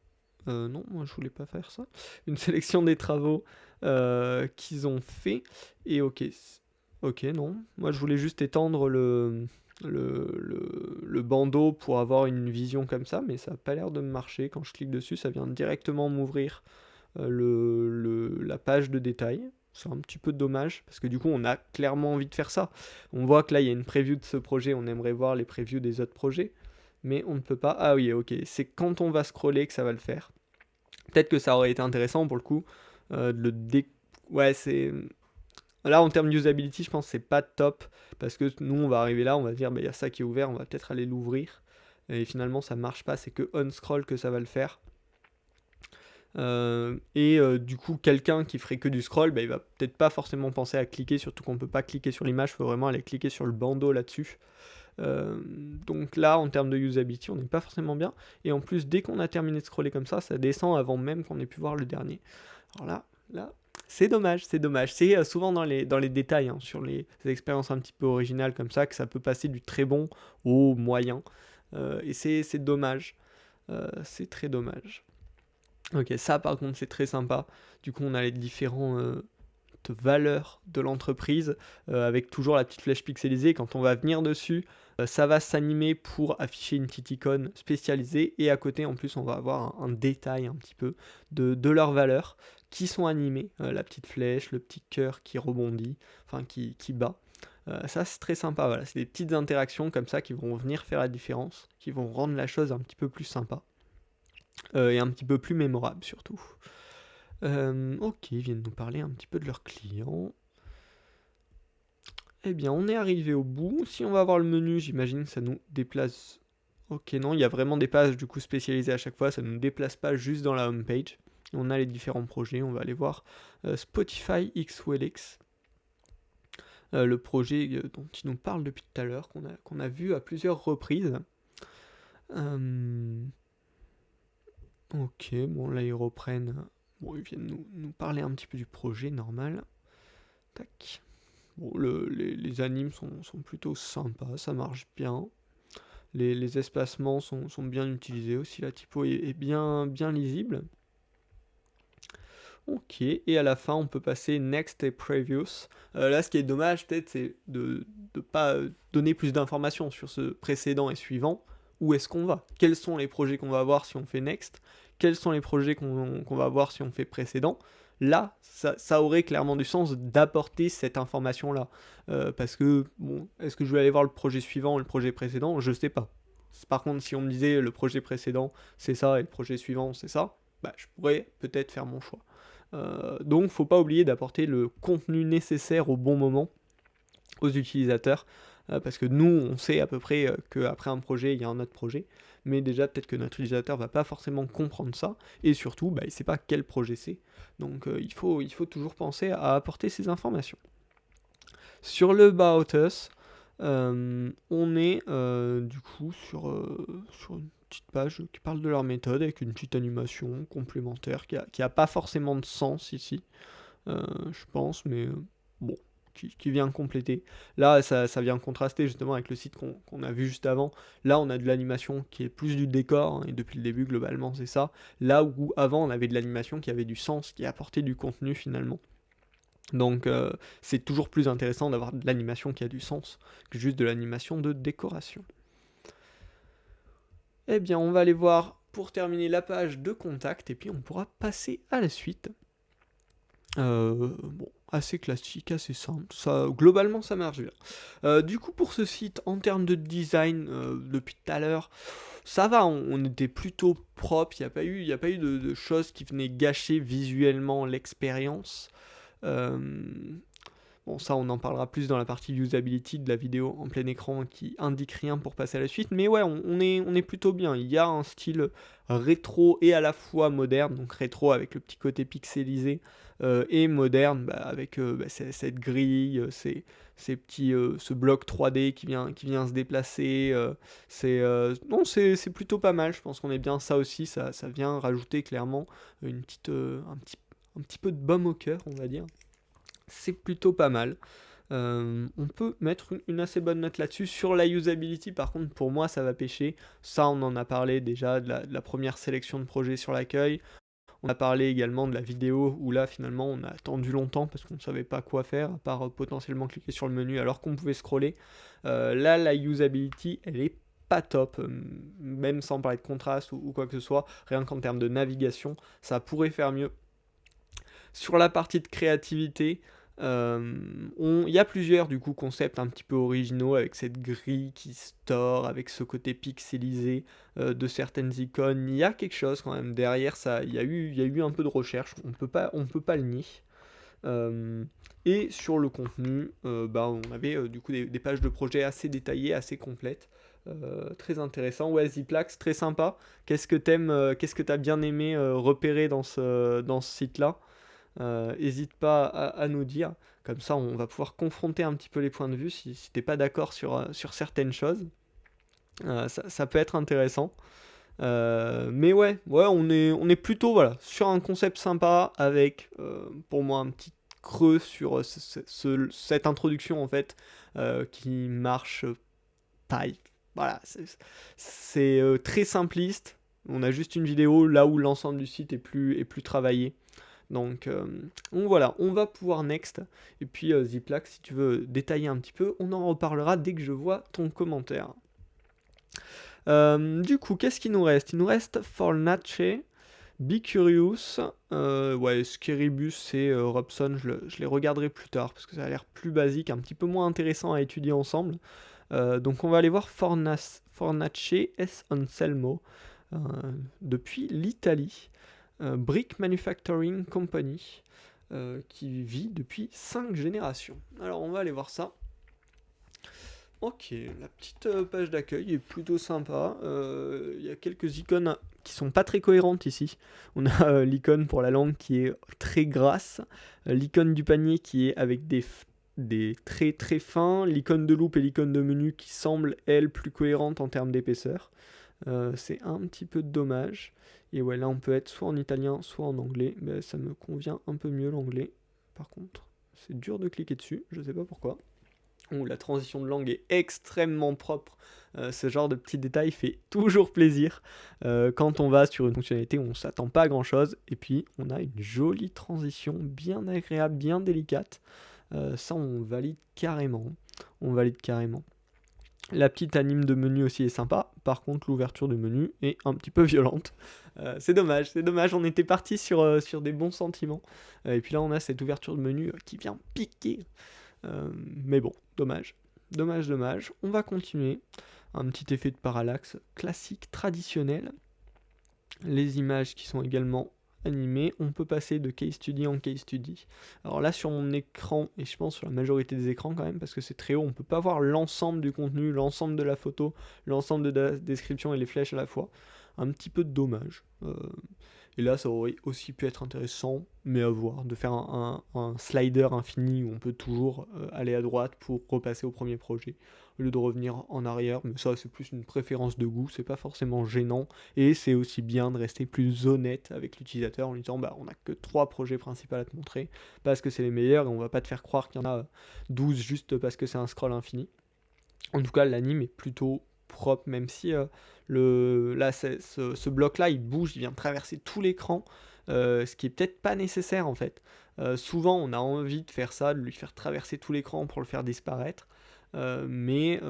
Non, moi, je voulais pas faire ça. Une sélection des travaux qu'ils ont fait. Et ok. Ok, non. Moi, je voulais juste étendre le bandeau pour avoir une vision comme ça, mais ça n'a pas l'air de me marcher. Quand je clique dessus, ça vient directement m'ouvrir la page de détail. C'est un petit peu dommage, parce que du coup, on a clairement envie de faire ça. On voit que là, il y a une preview de ce projet, on aimerait voir les previews des autres projets, mais on ne peut pas. Ah oui, ok, c'est quand on va scroller que ça va le faire. Peut-être que ça aurait été intéressant, pour le coup, de le Ouais, c'est... Là, en termes d'usability, je pense que c'est pas top, parce que nous, on va arriver là, on va dire, il y a ça qui est ouvert, on va peut-être aller l'ouvrir, et finalement, ça marche pas, c'est que on scroll que ça va le faire. Du coup, quelqu'un qui ferait que du scroll, il va peut-être pas forcément penser à cliquer, surtout qu'on peut pas cliquer sur l'image, il faut vraiment aller cliquer sur le bandeau là-dessus. Donc là, en termes de usability, on n'est pas forcément bien. Et en plus, dès qu'on a terminé de scroller comme ça descend avant même qu'on ait pu voir le dernier. Alors là, c'est dommage, c'est dommage. C'est souvent dans les détails, hein, sur les expériences un petit peu originales comme ça, que ça peut passer du très bon au moyen. Et c'est dommage. C'est très dommage. Ok, ça par contre c'est très sympa. Du coup on a les différentes valeurs de l'entreprise avec toujours la petite flèche pixelisée. Quand on va venir dessus, ça va s'animer pour afficher une petite icône spécialisée. Et à côté en plus on va avoir un détail un petit peu de leurs valeurs qui sont animées. La petite flèche, le petit cœur qui rebondit, enfin qui bat. Ça c'est très sympa, voilà. C'est des petites interactions comme ça qui vont venir faire la différence, qui vont rendre la chose un petit peu plus sympa. Et un petit peu plus mémorable surtout. Ok, ils viennent nous parler un petit peu de leurs clients. Eh bien, on est arrivé au bout. Si on va voir le menu, j'imagine que ça nous déplace. Ok, non, il y a vraiment des pages du coup spécialisées à chaque fois. Ça ne nous déplace pas juste dans la home page. On a les différents projets. On va aller voir Spotify XOLX. Le projet dont il nous parle depuis tout à l'heure, qu'on a vu à plusieurs reprises. Ok, bon là ils reprennent. Bon, ils viennent nous parler un petit peu du projet normal. Tac. Bon, les animes sont plutôt sympas, ça marche bien. Les espacements sont bien utilisés aussi, la typo est bien lisible. Ok, et à la fin on peut passer Next et Previous. Là ce qui est dommage peut-être c'est de ne pas donner plus d'informations sur ce précédent et suivant. Où est-ce qu'on va? Quels sont les projets qu'on va avoir si on fait Next? Quels sont les projets qu'on va avoir si on fait précédent? Là, ça aurait clairement du sens d'apporter cette information-là. Parce que, bon, est-ce que je vais aller voir le projet suivant ou le projet précédent? Je sais pas. Par contre, si on me disait le projet précédent c'est ça et le projet suivant c'est ça, je pourrais peut-être faire mon choix. Donc, faut pas oublier d'apporter le contenu nécessaire au bon moment aux utilisateurs, parce que nous, on sait à peu près qu'après un projet, il y a un autre projet, mais déjà, peut-être que notre utilisateur va pas forcément comprendre ça, et surtout, il sait pas quel projet c'est. Donc, il faut toujours penser à apporter ces informations. Sur le About Us, on est du coup sur une petite page qui parle de leur méthode avec une petite animation complémentaire qui a pas forcément de sens ici, je pense, mais bon, qui vient compléter. Là, ça vient contraster justement avec le site qu'on a vu juste avant. Là, on a de l'animation qui est plus du décor, hein, et depuis le début, globalement, c'est ça. Là où avant, on avait de l'animation qui avait du sens, qui apportait du contenu finalement. Donc c'est toujours plus intéressant d'avoir de l'animation qui a du sens que juste de l'animation de décoration. Eh bien, on va aller voir pour terminer la page de contact et puis on pourra passer à la suite. Bon, assez classique, assez simple. Ça, globalement, ça marche bien. Du coup, pour ce site, en termes de design, depuis tout à l'heure, ça va, on était plutôt propre. Il n'y a pas eu de choses qui venaient gâcher visuellement l'expérience. Bon, ça, on en parlera plus dans la partie usability de la vidéo en plein écran qui indique rien pour passer à la suite. Mais ouais, on est plutôt bien. Il y a un style rétro et à la fois moderne. Donc rétro avec le petit côté pixelisé et moderne avec cette grille, ces petits, ce bloc 3D qui vient se déplacer. Non, c'est plutôt pas mal. Je pense qu'on est bien. Ça aussi, ça vient rajouter clairement une petite, un petit peu de baume au cœur, on va dire. C'est plutôt pas mal. On peut mettre une assez bonne note là-dessus. Sur la usability, par contre, pour moi, ça va pêcher. Ça, on en a parlé déjà de la première sélection de projets sur l'accueil. On a parlé également de la vidéo où là, finalement, on a attendu longtemps parce qu'on ne savait pas quoi faire, à part potentiellement cliquer sur le menu alors qu'on pouvait scroller. Là, la usability, elle est pas top, même sans parler de contraste ou quoi que ce soit. Rien qu'en termes de navigation, ça pourrait faire mieux. Sur la partie de créativité, il y a plusieurs du coup concepts un petit peu originaux avec cette grille qui store, avec ce côté pixelisé de certaines icônes. Il y a quelque chose quand même derrière ça. Il y a eu un peu de recherche. On peut pas le nier. Et sur le contenu, on avait du coup des pages de projet assez détaillées, assez complètes. Très intéressant. Ouais, Ziplax, très sympa. Qu'est-ce que qu'est-ce que t'as bien aimé repérer dans ce site-là? Hésite pas à nous dire. Comme ça, on va pouvoir confronter un petit peu les points de vue si t'es pas d'accord sur certaines choses. Ça peut être intéressant. Mais ouais, on est plutôt voilà, sur un concept sympa avec, pour moi, un petit creux sur cette introduction en fait, qui marche pas. Voilà, c'est très simpliste. On a juste une vidéo là où l'ensemble du site est plus travaillé. Donc voilà, on va pouvoir next. Et puis Ziplac, si tu veux détailler un petit peu, on en reparlera dès que je vois ton commentaire. Du coup, qu'est-ce qu'il nous reste? Il nous reste Fornace, Be Curious, ouais, Skeribus et Robson, je les regarderai plus tard parce que ça a l'air plus basique, un petit peu moins intéressant à étudier ensemble. Donc on va aller voir Fornace S. Anselmo depuis l'Italie. Brick Manufacturing Company qui vit depuis 5 générations. Alors on va aller voir ça. Ok, la petite page d'accueil est plutôt sympa. Il y a quelques icônes qui sont pas très cohérentes ici. On a l'icône pour la langue qui est très grasse, l'icône du panier qui est avec des traits très fins, l'icône de loupe et l'icône de menu qui semblent, elles, plus cohérentes en termes d'épaisseur. C'est un petit peu dommage. Et ouais, là on peut être soit en italien, soit en anglais. Mais ça me convient un peu mieux l'anglais. Par contre, c'est dur de cliquer dessus, je sais pas pourquoi. Où la transition de langue est extrêmement propre. Ce genre de petits détails fait toujours plaisir quand on va sur une fonctionnalité où on ne s'attend pas à grand chose. Et puis on a une jolie transition bien agréable, bien délicate. Ça on valide carrément. On valide carrément. La petite anime de menu aussi est sympa. Par contre l'ouverture de menu est un petit peu violente. C'est dommage, on était parti sur des bons sentiments. Et puis là on a cette ouverture de menu qui vient piquer. Mais bon, dommage. Dommage. On va continuer. Un petit effet de parallaxe classique, traditionnel. Les images qui sont également animées. On peut passer de case study en case study. Alors là, sur mon écran, et je pense sur la majorité des écrans quand même, parce que c'est très haut, on peut pas voir l'ensemble du contenu, l'ensemble de la photo, l'ensemble de la description et les flèches à la fois. Un petit peu dommage. Et là, ça aurait aussi pu être intéressant, mais à voir, de faire un slider infini où on peut toujours aller à droite pour repasser au premier projet, au lieu de revenir en arrière. Mais ça, c'est plus une préférence de goût, c'est pas forcément gênant, et c'est aussi bien de rester plus honnête avec l'utilisateur en lui disant, on n'a que 3 projets principaux à te montrer, parce que c'est les meilleurs, et on va pas te faire croire qu'il y en a 12 juste parce que c'est un scroll infini. En tout cas, l'anime est plutôt propre, même si ce bloc-là, il bouge, il vient traverser tout l'écran, ce qui est peut-être pas nécessaire en fait. Souvent, on a envie de faire ça, de lui faire traverser tout l'écran pour le faire disparaître, mais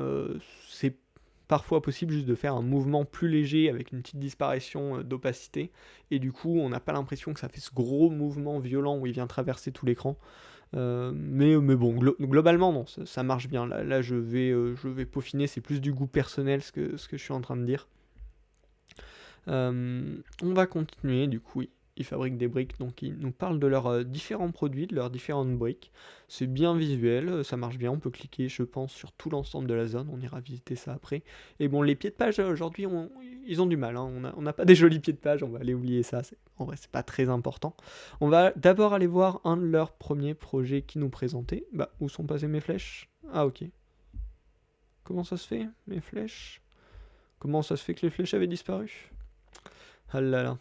c'est parfois possible juste de faire un mouvement plus léger avec une petite disparition d'opacité, et du coup, on n'a pas l'impression que ça fait ce gros mouvement violent où il vient traverser tout l'écran. Mais bon, globalement, non, ça marche bien. Là je vais peaufiner, c'est plus du goût personnel ce que je suis en train de dire. On va continuer, du coup, ils fabriquent des briques, donc ils nous parlent de leurs différents produits, de leurs différentes briques. C'est bien visuel, ça marche bien, on peut cliquer, je pense, sur tout l'ensemble de la zone, on ira visiter ça après. Et bon, les pieds de page, aujourd'hui, ils ont du mal, hein. On n'a pas des jolis pieds de page, on va aller oublier ça, en vrai, c'est pas très important. On va d'abord aller voir un de leurs premiers projets qui nous présentaient. Où sont passées mes flèches? Ah, ok. Comment ça se fait, mes flèches? Comment ça se fait que les flèches avaient disparu? Ah là là.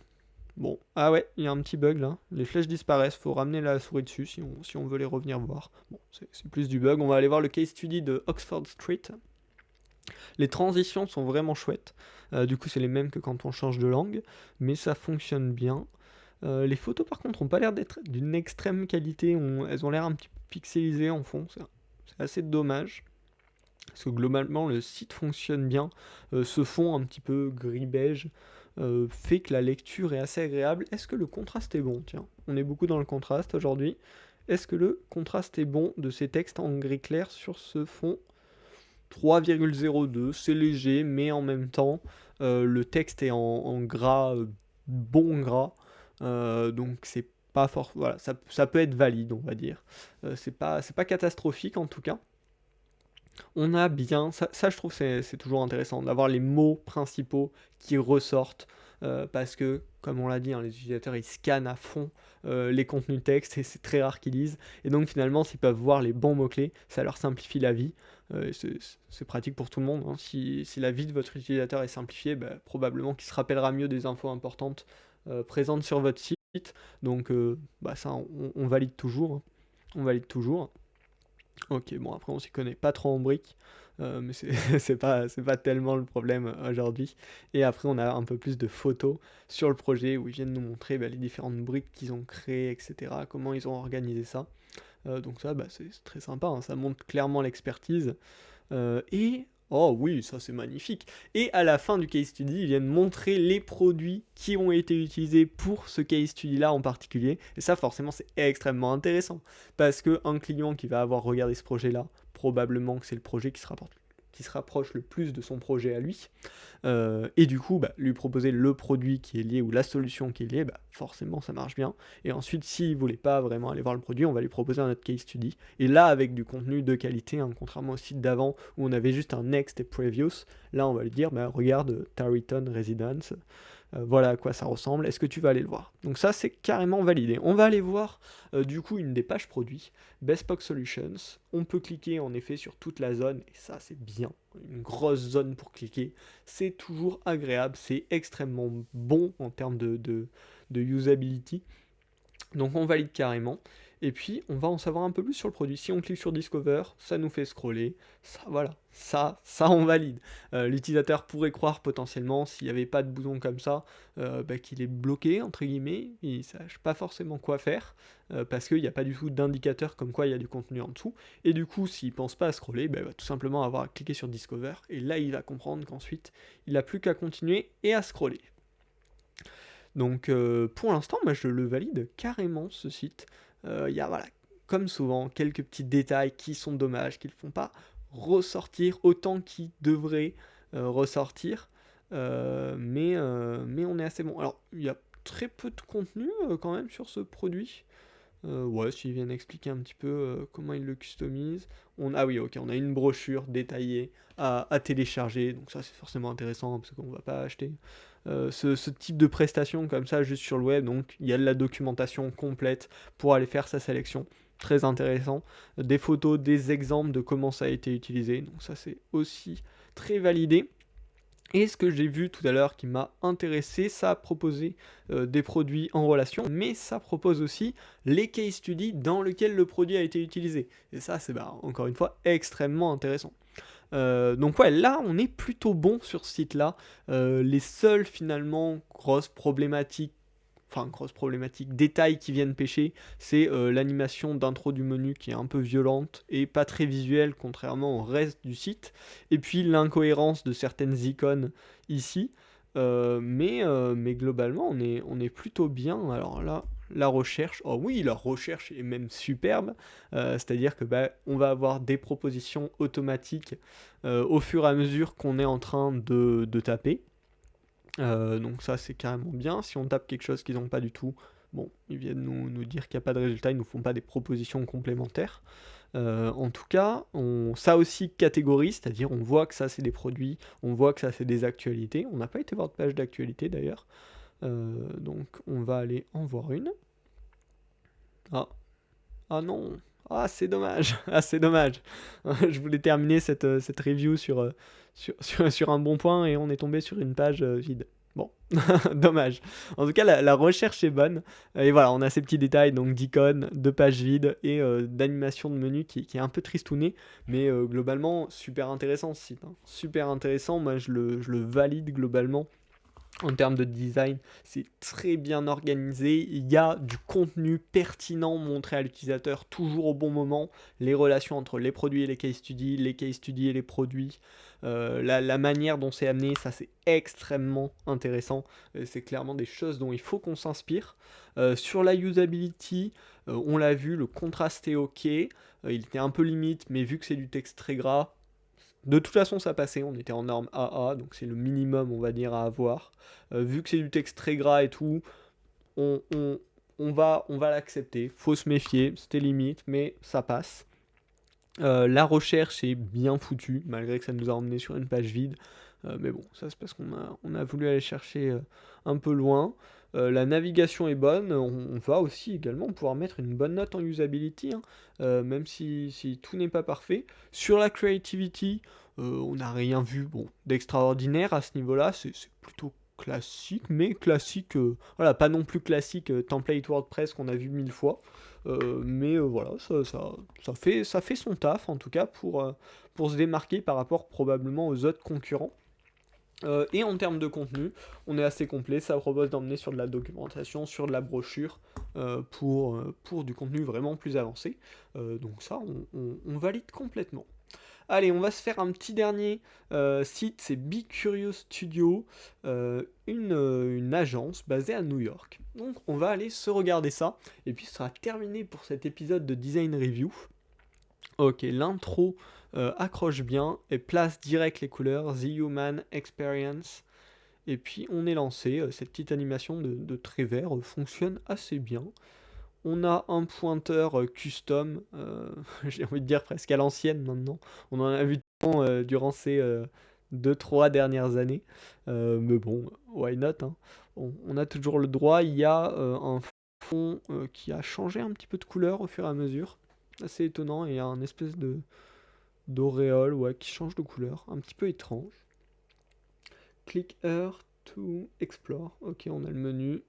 Bon, ah ouais, il y a un petit bug là. Les flèches disparaissent, faut ramener la souris dessus si on veut les revenir voir. Bon, c'est plus du bug. On va aller voir le case study de Oxford Street. Les transitions sont vraiment chouettes. Du coup, c'est les mêmes que quand on change de langue, mais ça fonctionne bien. Les photos, par contre, n'ont pas l'air d'être d'une extrême qualité. Elles ont l'air un petit peu pixelisées en fond. C'est assez dommage. Parce que globalement, le site fonctionne bien. Ce fond un petit peu gris-beige fait que la lecture est assez agréable. Est-ce que le contraste est bon? Tiens, on est beaucoup dans le contraste aujourd'hui. Est-ce que le contraste est bon de ces textes en gris clair sur ce fond? 3,02, c'est léger, mais en même temps, le texte est en gras, bon gras. Donc c'est pas voilà, ça peut être valide, on va dire. C'est pas catastrophique en tout cas. On a bien, ça je trouve c'est toujours intéressant d'avoir les mots principaux qui ressortent parce que, comme on l'a dit, hein, les utilisateurs ils scannent à fond les contenus texte et c'est très rare qu'ils lisent. Et donc finalement, s'ils peuvent voir les bons mots-clés, ça leur simplifie la vie. Et c'est pratique pour tout le monde, hein. Si la vie de votre utilisateur est simplifiée, bah, probablement qu'il se rappellera mieux des infos importantes présentes sur votre site. Donc bah, ça, on valide toujours, hein. On valide toujours. Ok, bon, après on s'y connaît pas trop en briques, mais c'est pas tellement le problème aujourd'hui. Et après on a un peu plus de photos sur le projet où ils viennent nous montrer bah, les différentes briques qu'ils ont créées, etc., comment ils ont organisé ça. Donc ça, bah, c'est très sympa, hein, ça montre clairement l'expertise. Et, oh oui, ça c'est magnifique. Et à la fin du case study, ils viennent montrer les produits qui ont été utilisés pour ce case study-là en particulier. Et ça, forcément, c'est extrêmement intéressant. Parce qu'un client qui va avoir regardé ce projet-là, probablement que c'est le projet qui se rapproche le plus de son projet à lui. Et du coup, bah, lui proposer le produit qui est lié ou la solution qui est liée, bah, forcément ça marche bien. Et ensuite, s'il ne voulait pas vraiment aller voir le produit, on va lui proposer un autre case study. Et là, avec du contenu de qualité, hein, contrairement au site d'avant où on avait juste un next et previous, là on va lui dire, bah, regarde Tarryton Residence, voilà à quoi ça ressemble, est-ce que tu vas aller le voir? Donc ça c'est carrément validé. On va aller voir du coup une des pages produits, Bespoke Solutions. On peut cliquer en effet sur toute la zone, et ça c'est bien, une grosse zone pour cliquer. C'est toujours agréable, c'est extrêmement bon en termes de usability. Donc on valide carrément. Et puis on va en savoir un peu plus sur le produit. Si on clique sur Discover, ça nous fait scroller. Ça, voilà, ça on valide. L'utilisateur pourrait croire potentiellement, s'il n'y avait pas de bouton comme ça, bah, qu'il est bloqué, entre guillemets. Il ne sache pas forcément quoi faire, parce qu'il n'y a pas du tout d'indicateur comme quoi il y a du contenu en dessous. Et du coup, s'il ne pense pas à scroller, bah, il va tout simplement avoir à cliquer sur Discover. Et là, il va comprendre qu'ensuite, il n'a plus qu'à continuer et à scroller. Donc pour l'instant, moi je le valide carrément ce site. Il y a, voilà, comme souvent, quelques petits détails qui sont dommages, qui ne le font pas ressortir autant qu'ils devraient ressortir. Mais on est assez bon. Alors, il y a très peu de contenu quand même sur ce produit. Ouais, s'ils viennent expliquer un petit peu comment ils le customisent. Ah oui, ok, on a une brochure détaillée à télécharger, donc ça c'est forcément intéressant parce qu'on va pas acheter ce type de prestation comme ça juste sur le web. Donc il y a de la documentation complète pour aller faire sa sélection. Très intéressant. Des photos, des exemples de comment ça a été utilisé. Donc ça c'est aussi très validé. Et ce que j'ai vu tout à l'heure qui m'a intéressé, ça a proposé des produits en relation, mais ça propose aussi les case studies dans lesquels le produit a été utilisé. Et ça, c'est encore une fois extrêmement intéressant. Donc ouais, là, on est plutôt bon sur ce site-là. Les seules, finalement, grosses problématiques, détails qui viennent pêcher, c'est l'animation d'intro du menu qui est un peu violente et pas très visuelle contrairement au reste du site, et puis l'incohérence de certaines icônes ici, mais globalement on est plutôt bien. Alors là, la recherche, oh oui, la recherche est même superbe, c'est-à-dire que on va avoir des propositions automatiques au fur et à mesure qu'on est en train de taper. Donc ça c'est carrément bien. Si on tape quelque chose qu'ils n'ont pas du tout, bon, ils viennent nous dire qu'il n'y a pas de résultat, ils ne nous font pas des propositions complémentaires. En tout cas, ça aussi catégorise, c'est-à-dire on voit que ça c'est des produits, on voit que ça c'est des actualités. On n'a pas été voir de page d'actualité d'ailleurs. Donc on va aller en voir une. Ah non, ah c'est dommage, ah c'est dommage. Je voulais terminer cette review sur un bon point et on est tombé sur une page vide. Bon, dommage. En tout cas, la recherche est bonne. Et voilà, on a ces petits détails donc d'icônes, de pages vides et d'animation de menu qui est un peu tristouné. Mais globalement, super intéressant ce site, hein. Super intéressant, moi je le valide globalement. En termes de design, c'est très bien organisé. Il y a du contenu pertinent montré à l'utilisateur toujours au bon moment. Les relations entre les produits et les case studies et les produits. La manière dont c'est amené, ça c'est extrêmement intéressant. C'est clairement des choses dont il faut qu'on s'inspire. Sur la usability, on l'a vu, le contraste est ok. Il était un peu limite, mais vu que c'est du texte très gras, de toute façon, ça passait, on était en norme AA, donc c'est le minimum, on va dire, à avoir. Vu que c'est du texte très gras et tout, on on va l'accepter. Faut se méfier, c'était limite, mais ça passe. La recherche est bien foutue, malgré que ça nous a emmené sur une page vide. Mais bon, ça c'est parce qu'on a voulu aller chercher un peu loin. La navigation est bonne, on va aussi également pouvoir mettre une bonne note en usability, hein, même si tout n'est pas parfait. Sur la creativity, on n'a rien vu d'extraordinaire à ce niveau-là, c'est plutôt classique, mais classique, voilà, pas non plus classique template WordPress qu'on a vu 1000 fois. Mais voilà, ça fait son taf en tout cas pour se démarquer par rapport probablement aux autres concurrents. Et en termes de contenu, on est assez complet, ça propose d'emmener sur de la documentation, sur de la brochure, pour du contenu vraiment plus avancé. Donc ça, on valide complètement. Allez, on va se faire un petit dernier site, c'est Be Curious Studio, une agence basée à New York. Donc on va aller se regarder ça, et puis ce sera terminé pour cet épisode de Design Review. Ok, l'intro accroche bien et place direct les couleurs, The Human Experience. Et puis on est lancé, cette petite animation de trait vert fonctionne assez bien. On a un pointeur custom, j'ai envie de dire presque à l'ancienne maintenant. On en a vu tant durant ces 2-3 dernières années. Mais bon, why not, hein. On a toujours le droit. Il y a un fond qui a changé un petit peu de couleur au fur et à mesure. Assez étonnant, et il y a un espèce d'auréole qui change de couleur, un petit peu étrange. Click here to explore. Ok, on a le menu.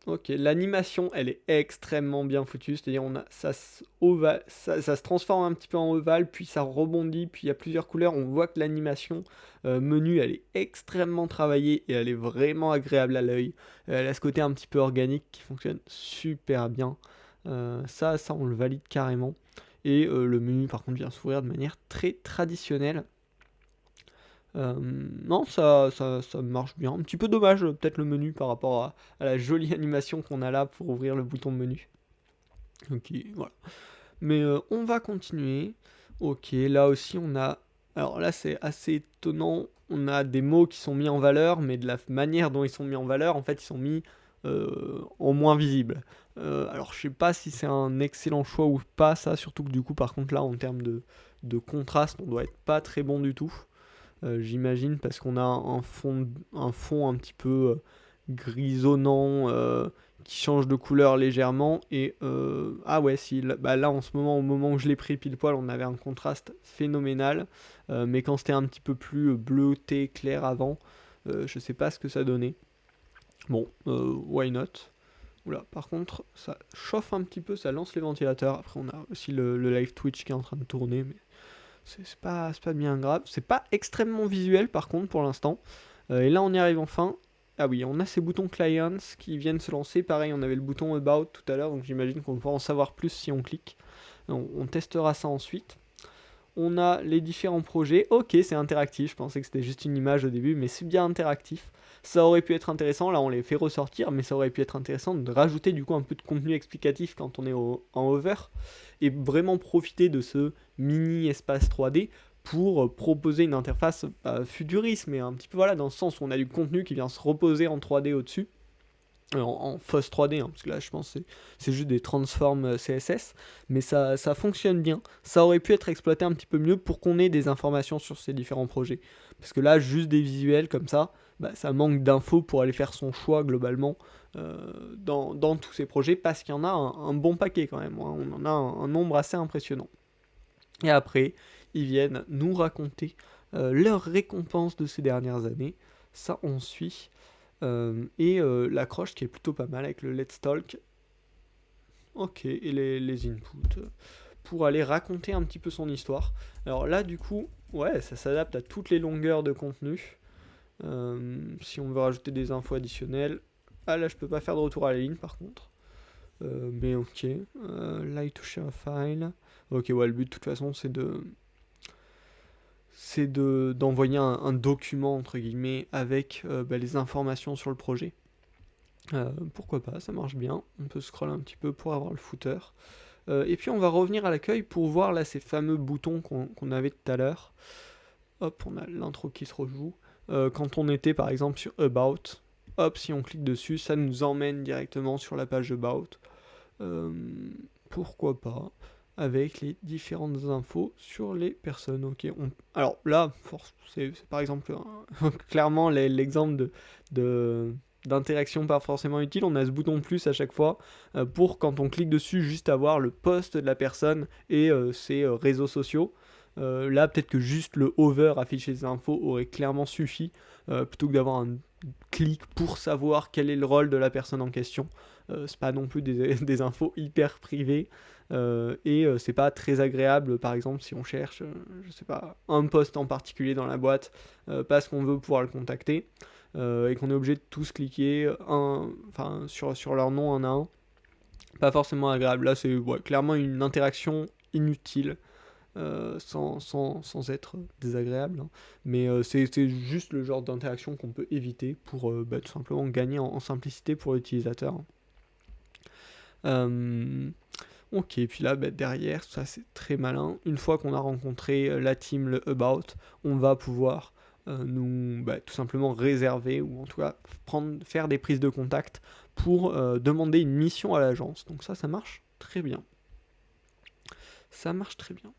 Ok, l'animation, elle est extrêmement bien foutue, c'est-à-dire ça se transforme un petit peu en ovale, puis ça rebondit, puis il y a plusieurs couleurs. On voit que l'animation menu, elle est extrêmement travaillée et elle est vraiment agréable à l'œil. Elle a ce côté un petit peu organique qui fonctionne super bien. Ça, on le valide carrément. Et le menu, par contre, vient s'ouvrir de manière très traditionnelle. Non, ça marche bien. Un petit peu dommage, peut-être le menu par rapport à la jolie animation qu'on a là pour ouvrir le bouton menu. Ok, voilà. Mais on va continuer. Ok, là aussi on a... Alors là c'est assez étonnant. On a des mots qui sont mis en valeur, mais de la manière dont ils sont mis en valeur, en fait ils sont mis en moins visible. Alors je sais pas si c'est un excellent choix ou pas ça, surtout que du coup par contre là en termes de contraste on doit être pas très bon du tout. J'imagine parce qu'on a un fond un petit peu grisonnant qui change de couleur légèrement. Et ah ouais, si là en ce moment, au moment où je l'ai pris pile poil, on avait un contraste phénoménal. Mais quand c'était un petit peu plus bleuté clair avant, je sais pas ce que ça donnait. Bon, why not? Oula, par contre, ça chauffe un petit peu, ça lance les ventilateurs. Après, on a aussi le live Twitch qui est en train de tourner, mais c'est pas bien grave. C'est pas extrêmement visuel par contre pour l'instant. Et là on y arrive enfin. Ah oui, on a ces boutons clients qui viennent se lancer. Pareil, on avait le bouton about tout à l'heure, donc j'imagine qu'on pourra en savoir plus si on clique. On testera ça ensuite. On a les différents projets. Ok, c'est interactif. Je pensais que c'était juste une image au début, mais c'est bien interactif. Ça aurait pu être intéressant. Là, on les fait ressortir, mais ça aurait pu être intéressant de rajouter du coup un peu de contenu explicatif quand on est en hover et vraiment profiter de ce mini espace 3D pour proposer une interface futuriste, mais un petit peu voilà dans le sens où on a du contenu qui vient se reposer en 3D au-dessus. En fausse 3D, hein, parce que là je pense que c'est juste des transforms CSS, mais ça fonctionne bien. Ça aurait pu être exploité un petit peu mieux pour qu'on ait des informations sur ces différents projets. Parce que là, juste des visuels comme ça, ça manque d'infos pour aller faire son choix globalement dans tous ces projets, parce qu'il y en a un bon paquet quand même, hein. On en a un nombre assez impressionnant. Et après, ils viennent nous raconter leurs récompenses de ces dernières années. Ça, on suit. Et l'accroche qui est plutôt pas mal avec le Let's Talk. Ok, et les inputs pour aller raconter un petit peu son histoire. Alors là, du coup, ouais, ça s'adapte à toutes les longueurs de contenu. Si on veut rajouter des infos additionnelles. Ah là, je peux pas faire de retour à la ligne par contre. Mais ok. Like to share a file. Ok, ouais, le but de toute façon, c'est d'envoyer un document entre guillemets avec les informations sur le projet. Pourquoi pas, ça marche bien. On peut scroller un petit peu pour avoir le footer. Et puis on va revenir à l'accueil pour voir là ces fameux boutons qu'on avait tout à l'heure. Hop, on a l'intro qui se rejoue. Quand on était par exemple sur About, hop, si on clique dessus, ça nous emmène directement sur la page About. Pourquoi pas, avec les différentes infos sur les personnes. Ok, alors là, c'est par exemple clairement l'exemple d'interaction pas forcément utile. On a ce bouton plus à chaque fois pour, quand on clique dessus, juste avoir le post de la personne et ses réseaux sociaux. Là, peut-être que juste le hover afficher des infos aurait clairement suffi, plutôt que d'avoir un clic pour savoir quel est le rôle de la personne en question. C'est pas non plus des infos hyper privées, et c'est pas très agréable, par exemple, si on cherche, je sais pas, un poste en particulier dans la boîte, parce qu'on veut pouvoir le contacter, et qu'on est obligé de tous cliquer sur leur nom un à un. Pas forcément agréable. Là, c'est clairement une interaction inutile. Sans être désagréable, hein. Mais c'est juste le genre d'interaction qu'on peut éviter pour tout simplement gagner en simplicité pour l'utilisateur. Ok, puis là, derrière, ça c'est très malin. Une fois qu'on a rencontré la team, le About, on va pouvoir nous tout simplement réserver, ou en tout cas faire des prises de contact pour demander une mission à l'agence. Donc ça marche très bien. Ça marche très bien.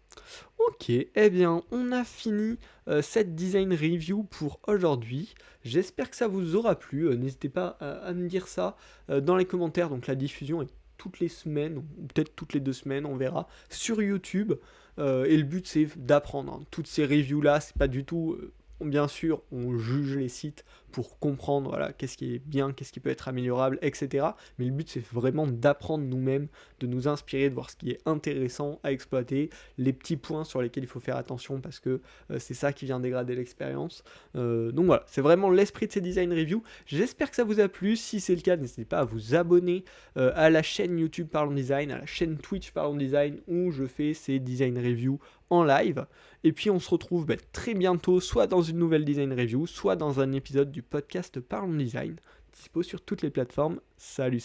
Ok, eh bien, on a fini cette design review pour aujourd'hui. J'espère que ça vous aura plu. N'hésitez pas à me dire ça dans les commentaires. Donc la diffusion est toutes les semaines, ou peut-être toutes les 2 semaines, on verra, sur YouTube. Et le but, c'est d'apprendre, hein. Toutes ces reviews-là, c'est pas du tout... bien sûr, on juge les sites pour comprendre, voilà, qu'est-ce qui est bien, qu'est-ce qui peut être améliorable, etc. Mais le but, c'est vraiment d'apprendre nous-mêmes, de nous inspirer, de voir ce qui est intéressant à exploiter, les petits points sur lesquels il faut faire attention, parce que c'est ça qui vient dégrader l'expérience. Donc voilà, c'est vraiment l'esprit de ces design reviews. J'espère que ça vous a plu. Si c'est le cas, n'hésitez pas à vous abonner à la chaîne YouTube Parlons Design, à la chaîne Twitch Parlons Design, où je fais ces design reviews en live. Et puis on se retrouve très bientôt, soit dans une nouvelle design review, soit dans un épisode du podcast Parlons Design, dispo sur toutes les plateformes. Salut.